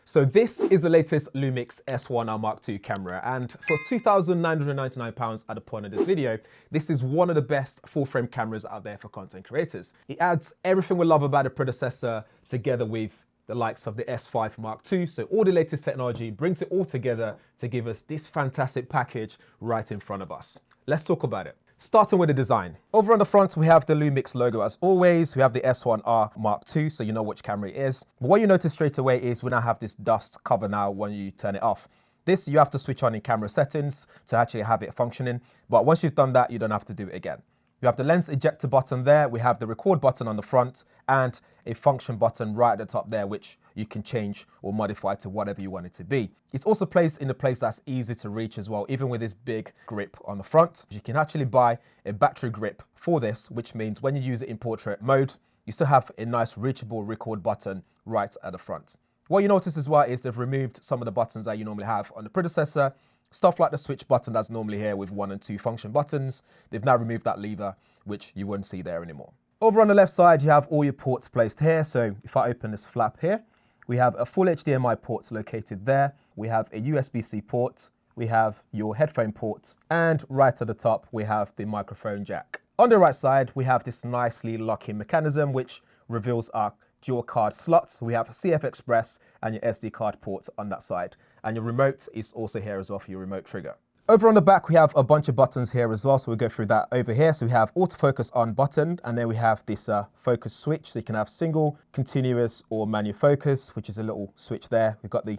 So this is the latest Lumix S1RII Mark II camera, and for £2,999 at the point of this video, this is one of the best full-frame cameras out there for content creators. It adds everything we love about the predecessor together with the likes of the S5 Mark II, so all the latest technology brings it all together to give us this fantastic package right in front of us. Let's talk about it. Starting with the design. Over on the front, we have the Lumix logo as always. We have the S1R Mark II, so you know which camera it is. But what you notice straight away is we now have this dust cover now when you turn it off. This you have to switch on in camera settings to actually have it functioning. But once you've done that, you don't have to do it again. You have the lens ejector button there. We have the record button on the front and a function button right at the top there, which you can change or modify to whatever you want it to be. It's also placed in a place that's easy to reach as well, even with this big grip on the front. You can actually buy a battery grip for this, which means when you use it in portrait mode, you still have a nice reachable record button right at the front. What you notice as well is they've removed some of the buttons that you normally have on the predecessor. Stuff like the switch button that's normally here with 1 and 2 function buttons. They've now removed that lever, which you won't see there anymore. Over on the left side, you have all your ports placed here. So if I open this flap here, we have a full HDMI port located there. We have a USB-C port. We have your headphone port. And right at the top, we have the microphone jack. On the right side, we have this nicely locking mechanism, which reveals our dual card slots. We have CF Express and your SD card ports on that side. And your remote is also here as well for your remote trigger. Over on the back, we have a bunch of buttons here as well. So we'll go through that over here. So we have autofocus on button, and then we have this focus switch. So you can have single, continuous, or manual focus, which is a little switch there. We've got the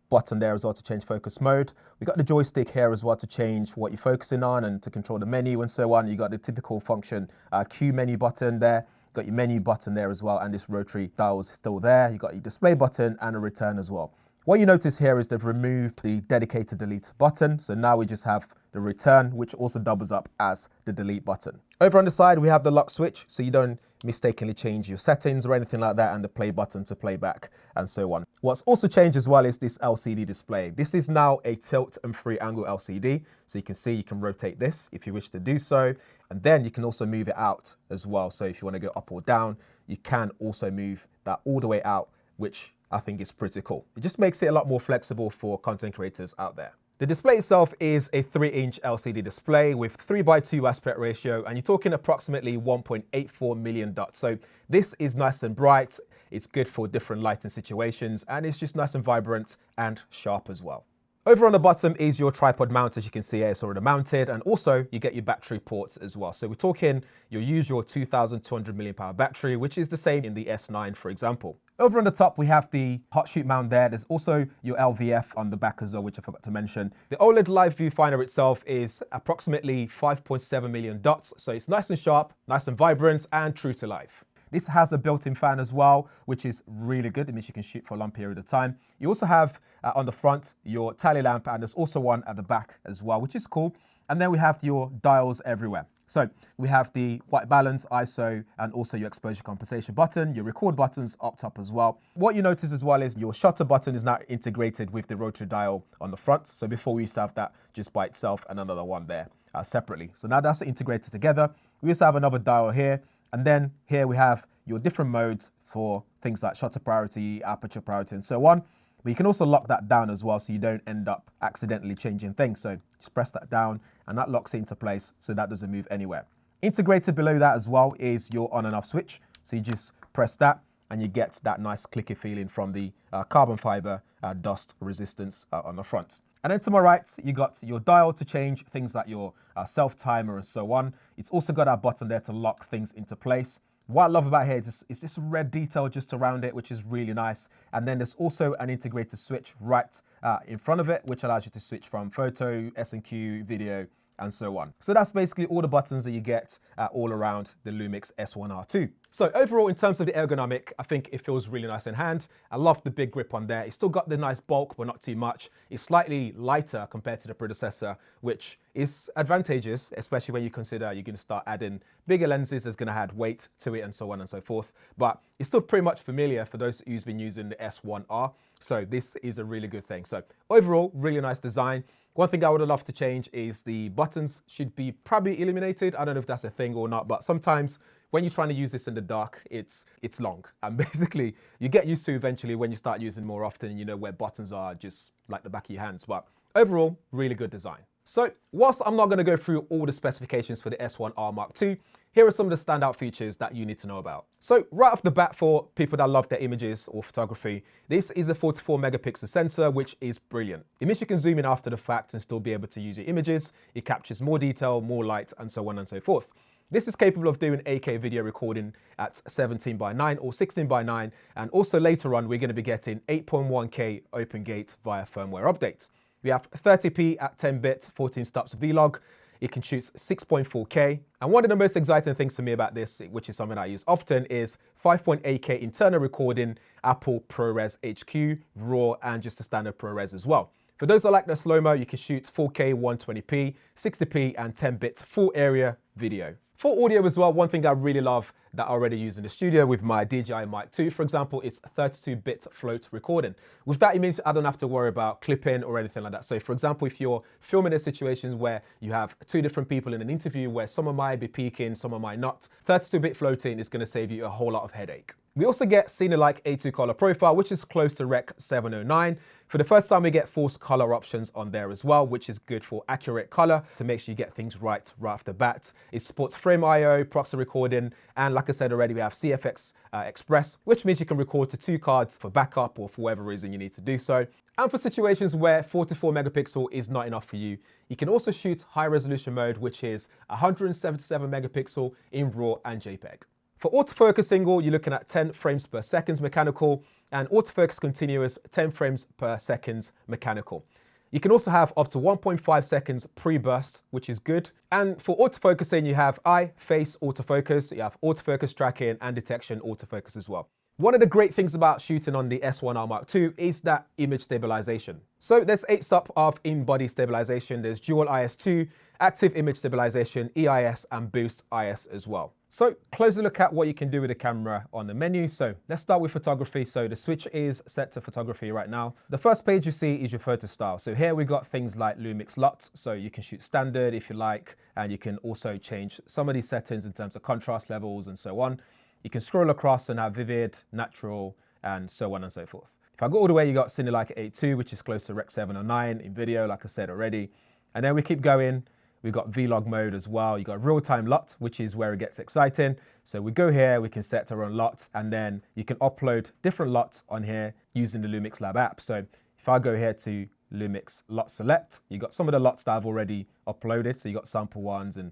button there as well to change focus mode. We've got the joystick here as well to change what you're focusing on and to control the menu and so on. You got the typical function Q menu button there. Got your menu button there as well, and this rotary dial is still there. You got your display button and a return as well. What you notice here is they've removed the dedicated delete button. So now we just have the return, which also doubles up as the delete button. Over on the side, we have the lock switch, so you don't mistakenly change your settings or anything like that, and the play button to play back and so on. What's also changed as well is this LCD display. This is now a tilt and free angle LCD. So you can see you can rotate this if you wish to do so. And then you can also move it out as well. So if you want to go up or down, you can also move that all the way out, which I think is pretty cool. It just makes it a lot more flexible for content creators out there. The display itself is a 3-inch LCD display with 3:2 aspect ratio, and you're talking approximately 1.84 million dots. So this is nice and bright. It's good for different lighting situations, and it's just nice and vibrant and sharp as well. Over on the bottom is your tripod mount. As you can see here, it's already mounted, and also you get your battery ports as well. So we're talking your usual 2,200 mAh battery, which is the same in the S9, for example. Over on the top, we have the hot shoot mount there. There's also your LVF on the back as well, which I forgot to mention. The OLED live viewfinder itself is approximately 5.7 million dots. So it's nice and sharp, nice and vibrant, and true to life. This has a built-in fan as well, which is really good. It means you can shoot for a long period of time. You also have on the front your tally lamp, and there's also one at the back as well, which is cool. And then we have your dials everywhere. So we have the white balance, ISO, and also your exposure compensation button, your record buttons up top as well. What you notice as well is your shutter button is now integrated with the rotary dial on the front. So before we used to have that just by itself and another one there separately. So now that's integrated together. We also have another dial here. And then here we have your different modes for things like shutter priority, aperture priority, and so on. But you can also lock that down as well, so you don't end up accidentally changing things. So just press that down and that locks it into place so that doesn't move anywhere. Integrated below that as well is your on and off switch. So you just press that and you get that nice clicky feeling from the carbon fiber dust resistance on the front. And then to my right, you got your dial to change things like your self timer and so on. It's also got that button there to lock things into place. What I love about here is this red detail just around it, which is really nice. And then there's also an integrated switch right in front of it, which allows you to switch from photo, S&Q, video, and so on. So that's basically all the buttons that you get all around the Lumix S1R2. So overall, in terms of the ergonomic, I think it feels really nice in hand. I love the big grip on there. It's still got the nice bulk, but not too much. It's slightly lighter compared to the predecessor, which is advantageous, especially when you consider you're going to start adding bigger lenses that's going to add weight to it and so on and so forth. But it's still pretty much familiar for those who's been using the S1R. So this is a really good thing. So overall, really nice design. One thing I would have loved to change is the buttons should be probably illuminated. I don't know if that's a thing or not, but sometimes when you're trying to use this in the dark, it's long. And basically, you get used to eventually when you start using more often, you know where buttons are just like the back of your hands. But overall, really good design. So whilst I'm not going to go through all the specifications for the S1R Mark II, here are some of the standout features that you need to know about. So right off the bat, for people that love their images or photography, this is a 44 megapixel sensor, which is brilliant. It means you can zoom in after the fact and still be able to use your images. It captures more detail, more light, and so on and so forth. This is capable of doing 8K video recording at 17:9 or 16:9. And also later on, we're going to be getting 8.1K open gate via firmware updates. We have 30p at 10-bit, 14 stops vlog. It can shoot 6.4K. And one of the most exciting things for me about this, which is something I use often, is 5.8K internal recording, Apple ProRes HQ, RAW, and just the standard ProRes as well. For those that like the slow-mo, you can shoot 4K 120p, 60p, and 10-bit full area video. For audio as well, one thing I really love that I already use in the studio with my DJI Mic 2, for example, is 32-bit float recording. With that, it means I don't have to worry about clipping or anything like that. So for example, if you're filming in situations where you have two different people in an interview where someone might be peaking, someone might not, 32-bit floating is going to save you a whole lot of headache. We also get Cine-like A2 color profile, which is close to Rec 709. For the first time, we get forced color options on there as well, which is good for accurate color to make sure you get things right off the bat. It supports frame IO, proxy recording, and like I said already, we have CFX Express, which means you can record to 2 cards for backup or for whatever reason you need to do so. And for situations where 44 megapixel is not enough for you, you can also shoot high resolution mode, which is 177 megapixel in RAW and JPEG. For autofocus single, you're looking at 10 frames per second mechanical, and autofocus continuous 10 frames per second mechanical. You can also have up to 1.5 seconds pre-burst, which is good. And for autofocusing, you have eye, face autofocus, you have autofocus tracking and detection autofocus as well. One of the great things about shooting on the S1R Mark II is that image stabilization. So there's 8 stops of in-body stabilization. There's dual IS2, active image stabilization, EIS, and boost IS as well. So closer look at what you can do with the camera on the menu. So let's start with photography. So the switch is set to photography right now. The first page you see is your photo style. So here we got things like Lumix LUT. So you can shoot standard if you like, and you can also change some of these settings in terms of contrast levels and so on. You can scroll across and have vivid, natural, and so on and so forth. If I go all the way, you got Cine-like A2, which is close to Rec 709 in video, like I said already. And then we keep going. We've got vlog mode as well. You got real-time LUT, which is where it gets exciting. So we go here, we can set our own LUT, and then you can upload different LUTs on here using the Lumix Lab app. So if I go here to Lumix LUT Select, you got some of the LUTs that I've already uploaded. So you got sample ones and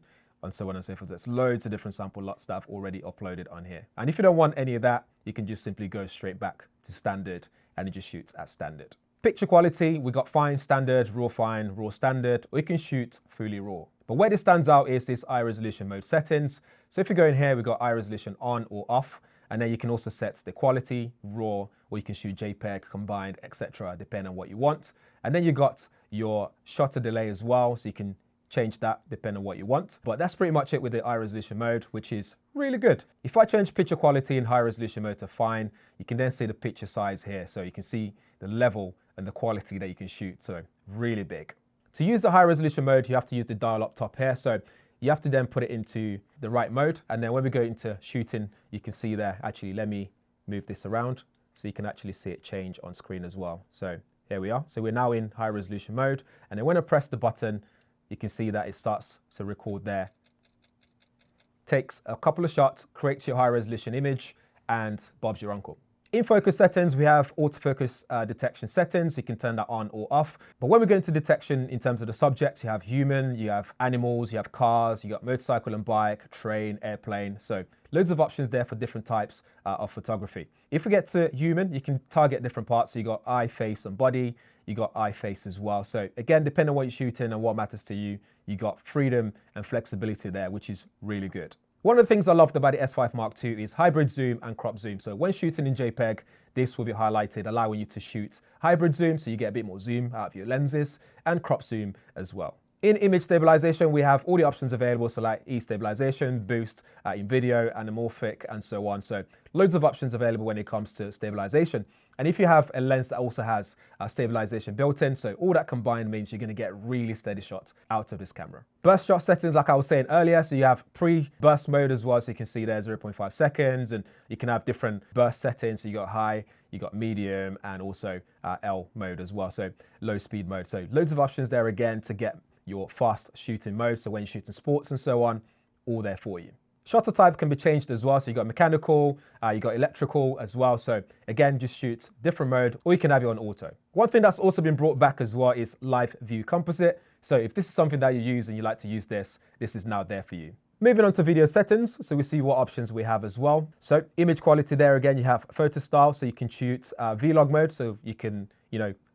so on and so forth. There's loads of different sample LUTs that I've already uploaded on here. And if you don't want any of that, you can just simply go straight back to standard, and it just shoots at standard. Picture quality, we got fine, standard, raw standard, or you can shoot fully raw. But where this stands out is this high resolution mode settings. So if you go in here, we've got high resolution on or off, and then you can also set the quality, raw, or you can shoot JPEG, combined, etc., depending on what you want. And then you got your shutter delay as well, so you can change that depending on what you want. But that's pretty much it with the high resolution mode, which is really good. If I change picture quality in high resolution mode to fine, you can then see the picture size here. So you can see the level and the quality that you can shoot. So really big. To use the high resolution mode, you have to use the dial up top here. So you have to then put it into the right mode. And then when we go into shooting, you can see there, actually, let me move this around so you can actually see it change on screen as well. So here we are. So we're now in high resolution mode. And then when I press the button, you can see that it starts to record there. Takes a couple of shots, creates your high resolution image, and Bob's your uncle. In focus settings, we have autofocus detection settings. You can turn that on or off. But when we go into detection in terms of the subject, you have human, you have animals, you have cars, you got motorcycle and bike, train, airplane. So loads of options there for different types of photography. If we get to human, you can target different parts. So you got eye, face, and body. You got eye, face as well. So again, depending on what you're shooting and what matters to you, you got freedom and flexibility there, which is really good. One of the things I loved about the S5 Mark II is hybrid zoom and crop zoom. So when shooting in JPEG, this will be highlighted, allowing you to shoot hybrid zoom, so you get a bit more zoom out of your lenses, and crop zoom as well. In image stabilization, we have all the options available, so like E-stabilization, boost, in video, anamorphic, and so on. So loads of options available when it comes to stabilization. And if you have a lens that also has stabilization built in, so all that combined means you're going to get really steady shots out of this camera. Burst shot settings, like I was saying earlier, so you have pre-burst mode as well, so you can see there 0.5 seconds, and you can have different burst settings. So you got high, you got medium, and also L mode as well, so low speed mode. So loads of options there again to get your fast shooting mode. So when you're shooting sports and so on, all there for you. Shutter type can be changed as well. So you got mechanical, you got electrical as well. So again, just shoot different mode, or you can have it on auto. One thing that's also been brought back as well is live view composite. So if this is something that you use and you like to use this is now there for you. Moving on to video settings, so we see what options we have as well. So image quality there again, you have photo style, so you can shoot vlog mode, so you can,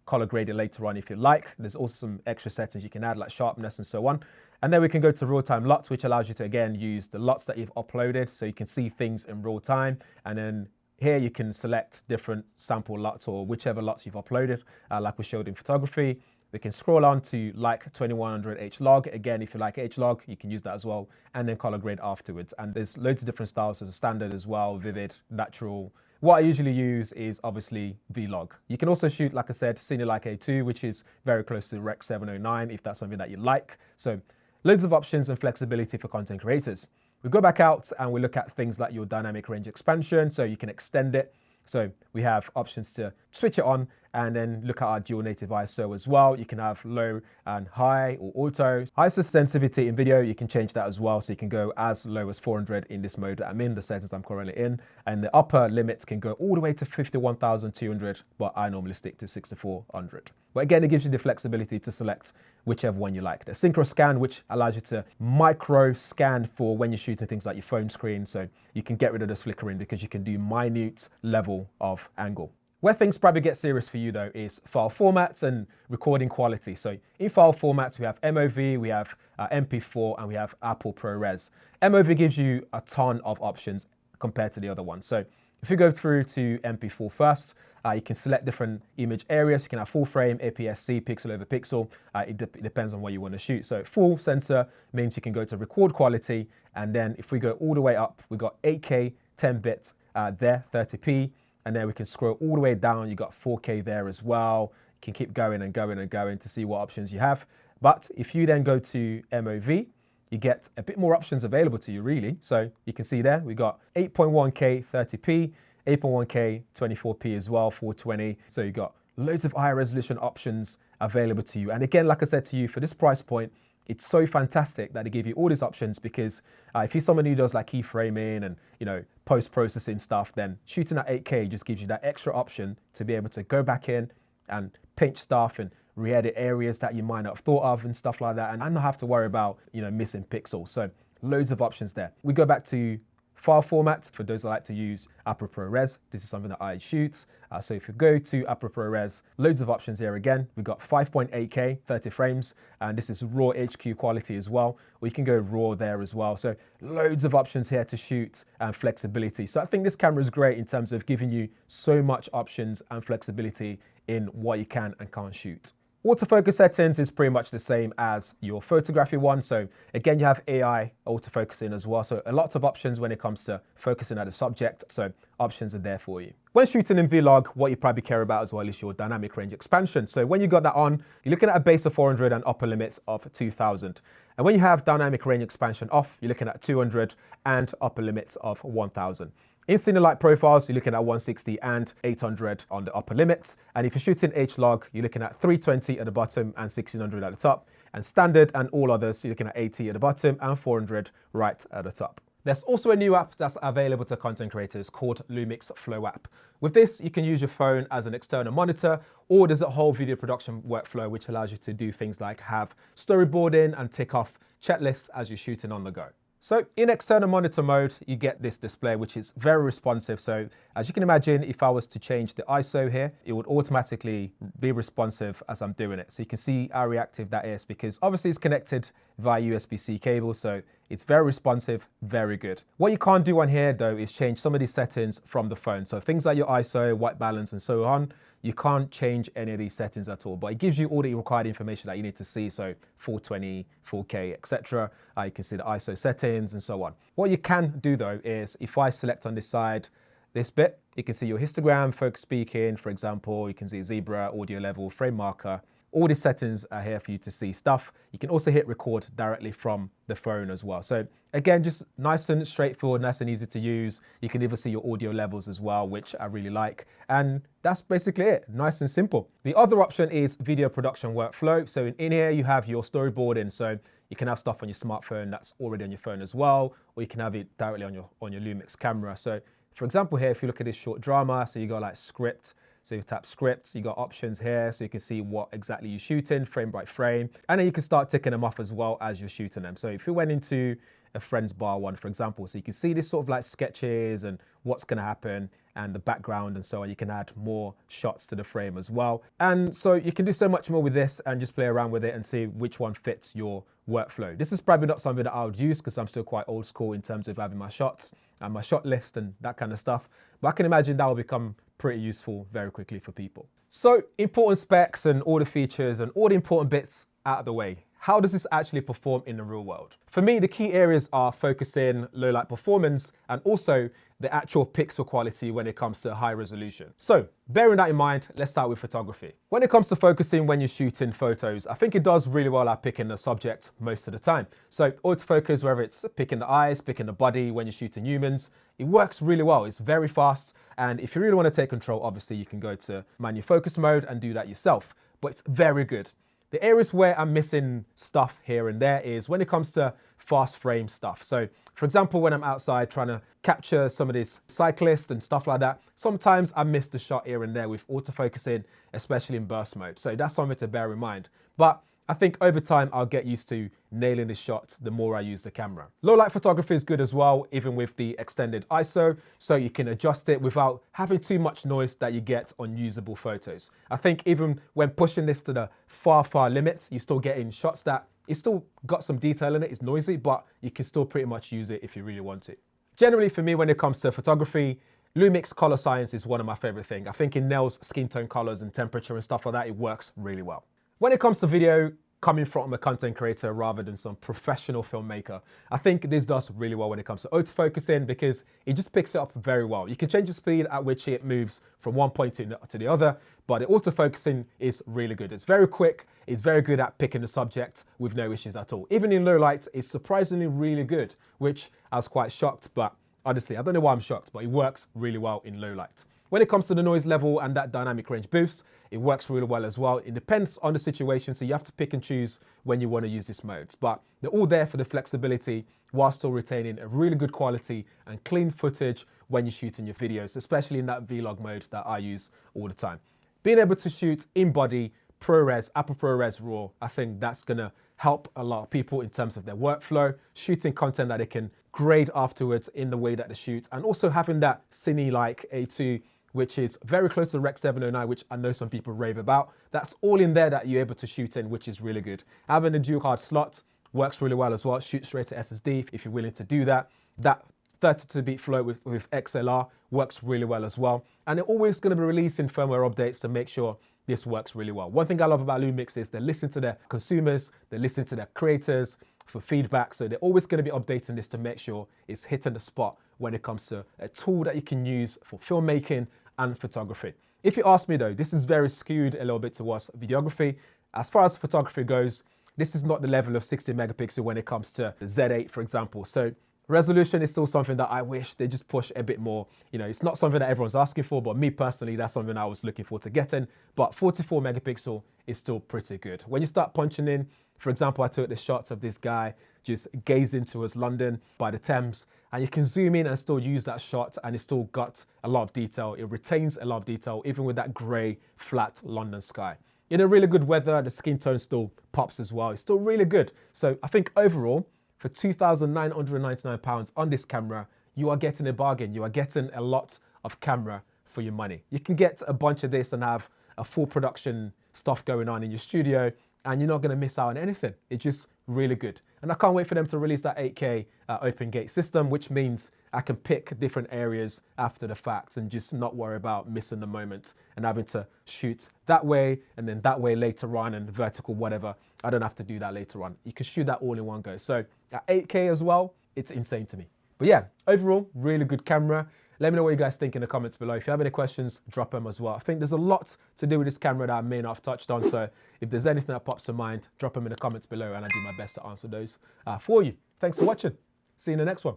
color grade it later on if you like. There's also some extra settings you can add like sharpness and so on. And then we can go to real-time LUTs, which allows you to, again, use the LUTs that you've uploaded so you can see things in real time. And then here you can select different sample LUTs or whichever LUTs you've uploaded, like we showed in photography. We can scroll on to like 2100 H-Log. Again, if you like H-Log, you can use that as well, and then color grade afterwards. And there's loads of different styles. There's a standard as well, vivid, natural. What I usually use is obviously Vlog. You can also shoot, like I said, Cinelike A2, which is very close to Rec 709, if that's something that you like. So loads of options and flexibility for content creators. We go back out and we look at things like your dynamic range expansion, so you can extend it. So we have options to switch it on, and then look at our dual native ISO as well. You can have low and high or auto. ISO sensitivity in video, you can change that as well. So you can go as low as 400 in this mode that I'm in, the settings I'm currently in. And the upper limit can go all the way to 51,200, but I normally stick to 6,400. But again, it gives you the flexibility to select whichever one you like. The synchro scan, which allows you to micro scan for when you're shooting things like your phone screen. So you can get rid of this flickering because you can do minute level of angle. Where things probably get serious for you though is file formats and recording quality. So in file formats, we have MOV, we have MP4, and we have Apple ProRes. MOV gives you a ton of options compared to the other one. So if you go through to MP4 first, you can select different image areas. You can have full frame, APS-C, pixel over pixel. It depends on what you want to shoot. So full sensor means you can go to record quality. And then if we go all the way up, we got 8K, 10 bits there, 30p. And then we can scroll all the way down. You got 4K there as well. You can keep going and going and going to see what options you have. But if you then go to MOV, you get a bit more options available to you really. So you can see there, we got 8.1K 30p, 8.1K 24p as well, 420. So you got loads of higher resolution options available to you. And again, like I said to you, for this price point, it's so fantastic that they give you all these options because if you're someone who does like keyframing and post-processing stuff, then shooting at 8K just gives you that extra option to be able to go back in and pinch stuff and re-edit areas that you might not have thought of and stuff like that, and not have to worry about missing pixels. So loads of options there. We go back to file formats for those that like to use Apple ProRes. This is something that I shoot. So if you go to Apple ProRes, loads of options here again. We've got 5.8K, 30 frames, and this is raw HQ quality as well. Or you can go raw there as well. So loads of options here to shoot and flexibility. So I think this camera is great in terms of giving you so much options and flexibility in what you can and can't shoot. Autofocus settings is pretty much the same as your photography one. So again, you have AI autofocusing as well. So a lot of options when it comes to focusing at a subject. So options are there for you. When shooting in Vlog, what you probably care about as well is your dynamic range expansion. So when you got that on, you're looking at a base of 400 and upper limits of 2000. And when you have dynamic range expansion off, you're looking at 200 and upper limits of 1000. In Cinelike profiles, you're looking at 160 and 800 on the upper limits. And if you're shooting H-Log, you're looking at 320 at the bottom and 1600 at the top. And standard and all others, you're looking at 80 at the bottom and 400 right at the top. There's also a new app that's available to content creators called Lumix Flow app. With this, you can use your phone as an external monitor, or there's a whole video production workflow which allows you to do things like have storyboarding and tick off checklists as you're shooting on the go. So in external monitor mode, you get this display, which is very responsive. So as you can imagine, if I was to change the ISO here, it would automatically be responsive as I'm doing it. So you can see how reactive that is because obviously it's connected via USB-C cable. So it's very responsive, very good. What you can't do on here though, is change some of these settings from the phone. So things like your ISO, white balance, and so on, you can't change any of these settings at all, but it gives you all the required information that you need to see. So 420, 4K, etc. You can see the ISO settings and so on. What you can do though is if I select on this side this bit, you can see your histogram, focus speaking, for example. You can see zebra, audio level, frame marker. All these settings are here for you to see stuff. You can also hit record directly from the phone as well. So again, just nice and straightforward, nice and easy to use. You can even see your audio levels as well, which I really like. And that's basically it, nice and simple. The other option is video production workflow. So in here, you have your storyboarding. So you can have stuff on your smartphone that's already on your phone as well, or you can have it directly on your Lumix camera. So for example here, if you look at this short drama, so you got like script, so you tap scripts, you got options here, so you can see what exactly you're shooting, frame by frame, and then you can start ticking them off as well as you're shooting them. So if you went into a friend's bar one, for example, so you can see this sort of like sketches and what's gonna happen and the background and so on. You can add more shots to the frame as well. And so you can do so much more with this and just play around with it and see which one fits your workflow. This is probably not something that I would use because I'm still quite old school in terms of having my shots and my shot list and that kind of stuff. But I can imagine that will become pretty useful very quickly for people. So important specs and all the features and all the important bits out of the way. How does this actually perform in the real world? For me, the key areas are focusing, low light performance, and also the actual pixel quality when it comes to high resolution. So bearing that in mind, let's start with photography. When it comes to focusing when you're shooting photos, I think it does really well at picking the subject most of the time. So autofocus, whether it's picking the eyes, picking the body when you're shooting humans, it works really well. It's very fast. And if you really want to take control, obviously you can go to manual focus mode and do that yourself, but it's very good. The areas where I'm missing stuff here and there is when it comes to fast frame stuff. So for example, when I'm outside trying to capture some of these cyclists and stuff like that, sometimes I miss the shot here and there with autofocusing, especially in burst mode. So that's something to bear in mind. But I think over time, I'll get used to nailing the shot the more I use the camera. Low light photography is good as well, even with the extended ISO, so you can adjust it without having too much noise that you get on usable photos. I think even when pushing this to the far limit, you're still getting shots that it's still got some detail in it, it's noisy, but you can still pretty much use it if you really want to. Generally for me, when it comes to photography, Lumix color science is one of my favorite things. I think it nails skin tone colors and temperature and stuff like that. It works really well. When it comes to video, coming from a content creator rather than some professional filmmaker, I think this does really well when it comes to autofocusing because it just picks it up very well. You can change the speed at which it moves from one point to the other, but the autofocusing is really good. It's very quick. It's very good at picking the subject with no issues at all. Even in low light, it's surprisingly really good, which I was quite shocked, but honestly, I don't know why I'm shocked, but it works really well in low light. When it comes to the noise level and that dynamic range boost, it works really well as well. It depends on the situation, so you have to pick and choose when you want to use these modes. But they're all there for the flexibility while still retaining a really good quality and clean footage when you're shooting your videos, especially in that vlog mode that I use all the time. Being able to shoot in body, ProRes, Apple ProRes RAW, I think that's going to help a lot of people in terms of their workflow, shooting content that they can grade afterwards in the way that they shoot, and also having that cine-like A2, which is very close to Rec 709, which I know some people rave about. That's all in there that you're able to shoot in, which is really good. Having a dual card slot works really well as well. Shoot straight to SSD if you're willing to do that. That 32-bit float with XLR works really well as well. And they're always going to be releasing firmware updates to make sure this works really well. One thing I love about Lumix is they listen to their consumers, they listen to their creators for feedback. So they're always going to be updating this to make sure it's hitting the spot when it comes to a tool that you can use for filmmaking and photography. If you ask me though, this is very skewed a little bit towards videography. As far as photography goes, this is not the level of 60 megapixel when it comes to the Z8, for example. So resolution is still something that I wish they just push a bit more. You know, it's not something that everyone's asking for, but me personally, that's something I was looking forward to getting. But 44 megapixel is still pretty good. When you start punching in, for example, I took the shots of this guy just gazing towards London by the Thames, and you can zoom in and still use that shot, and it's still got a lot of detail. It retains a lot of detail, even with that gray, flat London sky. In a really good weather, the skin tone still pops as well. It's still really good. So I think overall, for £2,999 on this camera, you are getting a bargain. You are getting a lot of camera for your money. You can get a bunch of this and have a full production stuff going on in your studio, and you're not going to miss out on anything. It's just really good. And I can't wait for them to release that 8K open gate system, which means I can pick different areas after the fact and just not worry about missing the moment and having to shoot that way and then that way later on and vertical, whatever. I don't have to do that later on. You can shoot that all in one go. So at 8K as well, it's insane to me. But yeah, overall, really good camera. Let me know what you guys think in the comments below. If you have any questions, drop them as well. I think there's a lot to do with this camera that I may not have touched on. So if there's anything that pops to mind, drop them in the comments below and I'll do my best to answer those for you. Thanks for watching. See you in the next one.